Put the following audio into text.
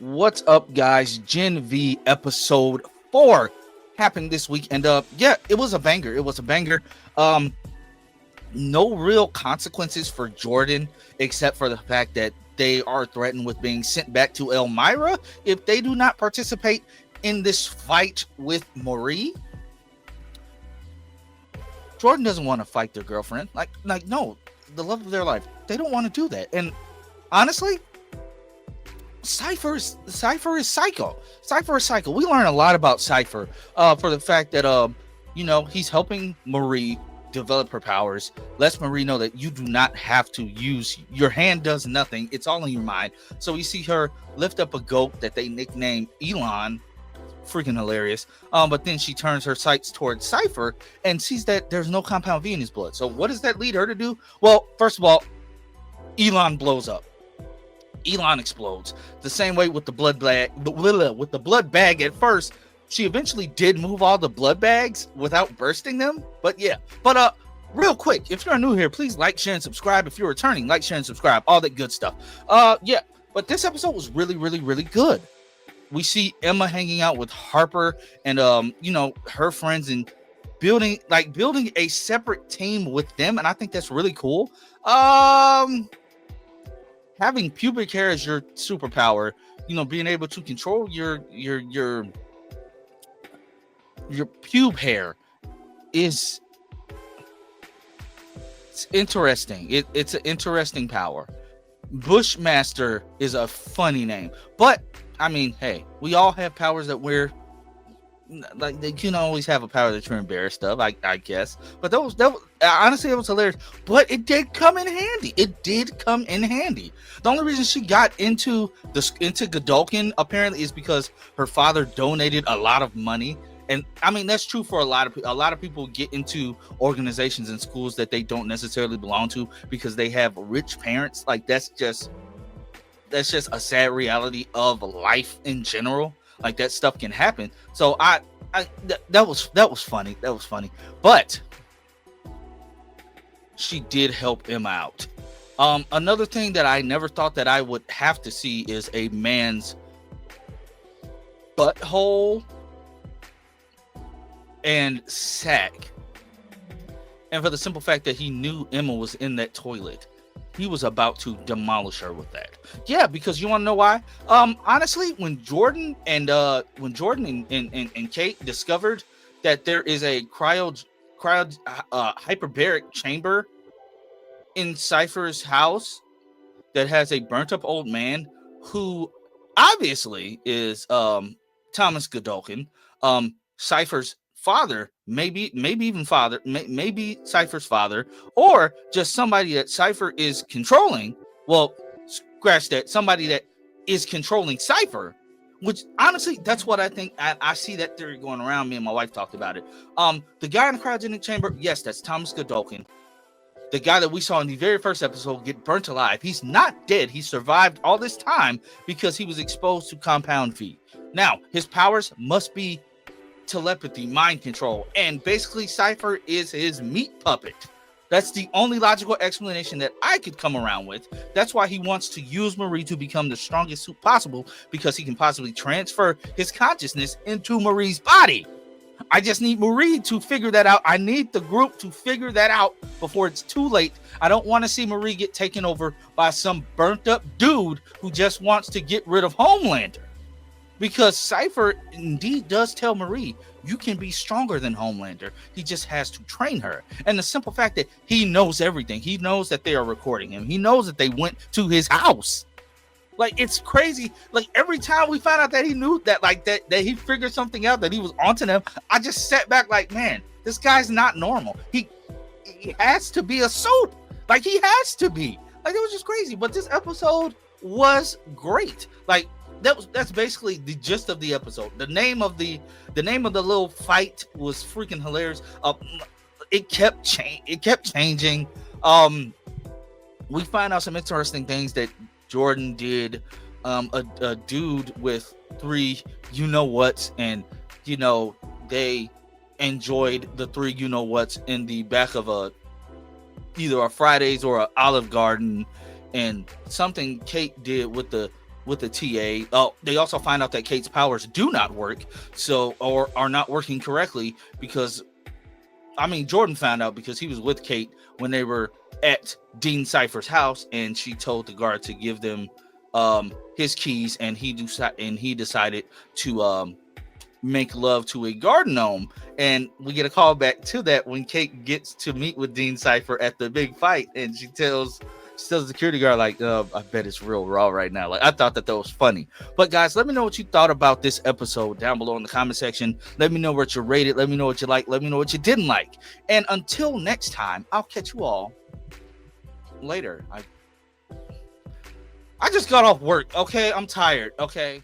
What's up, guys? Gen V episode 4 happened this week, and yeah, it was a banger. It was a banger. Um, no real consequences for Jordan, except for the fact that they are threatened with being sent back to Elmira if they do not participate in this fight with Marie. Jordan doesn't want to fight their girlfriend. Like no, the love of their life. They don't want to do that. And honestly, Cipher is psycho. Cipher is psycho. We learn a lot about Cipher for the fact that he's helping Marie develop her powers. Lets Marie know that you do not have to use your hand, does nothing. It's all in your mind. So we see her lift up a goat that they nicknamed Elon. Freaking hilarious. But then she turns her sights towards Cipher and sees that there's no compound V in his blood. So what does that lead her to do? Well, first of all, Elon blows up. Elon explodes the same way with the blood bag. With the blood bag at first, she eventually did move all the blood bags without bursting them. But yeah, real quick, if you're new here, please like, share, and subscribe. If you're returning, like, share, and subscribe, all that good stuff. Yeah, but this episode was really, really, really good. We see Emma hanging out with Harper and her friends and building a separate team with them, and I think that's really cool. Having pubic hair as your superpower, being able to control your pube hair it's interesting. It's an interesting power. Bushmaster is a funny name, but I mean, hey, we all have powers that we're like. They can always have a power that you're embarrassed of, I guess. But that was honestly, it was hilarious. But it did come in handy. The only reason she got into Godolkin apparently is because her father donated a lot of money. And I mean, that's true for a lot of people get into organizations and schools that they don't necessarily belong to because they have rich parents. Like that's just a sad reality of life in general. Like that stuff can happen. So that was funny. But she did help him out. Another thing that I never thought that I would have to see is a man's butthole and sack. And for the simple fact that he knew Emma was in that toilet, he was about to demolish her with that. Yeah, because you want to know why? Honestly, when Jordan and Kate discovered that there is a hyperbaric chamber in Cipher's house that has a burnt up old man who obviously is Thomas Godolkin, Cipher's father, maybe Cipher's father, or just somebody that Cipher is controlling. Well, scratch that, somebody that is controlling Cipher, which honestly, that's what I think. I see that theory going around. Me and my wife talked about it. The guy in the cryogenic chamber, yes, that's Thomas Godolkin, the guy that we saw in the very first episode get burnt alive. He's not dead. He survived all this time because he was exposed to compound V. Now, his powers must be telepathy, mind control, and basically Cipher is his meat puppet. That's the only logical explanation that I could come around with. That's why he wants to use Marie to become the strongest suit possible, because he can possibly transfer his consciousness into Marie's body. I just need Marie to figure that out. I need the group to figure that out before it's too late. I don't want to see Marie get taken over by some burnt up dude who just wants to get rid of Homelander. Because Cipher indeed does tell Marie, you can be stronger than Homelander. He just has to train her. And the simple fact that he knows everything. He knows that they are recording him. He knows that they went to his house. Like, it's crazy. Like, every time we find out that he knew that, like, that he figured something out, that he was onto them, I just sat back like, man, this guy's not normal. He has to be a soap. Like, he has to be. Like, it was just crazy. But this episode was great. Like, that's basically the gist of the episode. The name of the little fight was freaking hilarious. It kept changing. We find out some interesting things that Jordan did. A dude with 3 you know whats, and they enjoyed the 3 you know whats in the back of either a Fridays or a Olive Garden, and something Kate did with the with the TA. Oh, they also find out that Kate's powers do not work, so or are not working correctly because I mean Jordan found out because he was with Kate when they were at Dean Cipher's house, and she told the guard to give them his keys, and he decided to make love to a garden gnome. And we get a call back to that when Kate gets to meet with Dean Cipher at the big fight, and she tells the security guard, like, I bet it's real raw right now. Like, I thought that was funny. But guys, let me know what you thought about this episode down below in the comment section. Let me know what you rated. Let me know what you like. Let me know what you didn't like. And until next time, I'll catch you all later. I just got off work. Okay, I'm tired. Okay.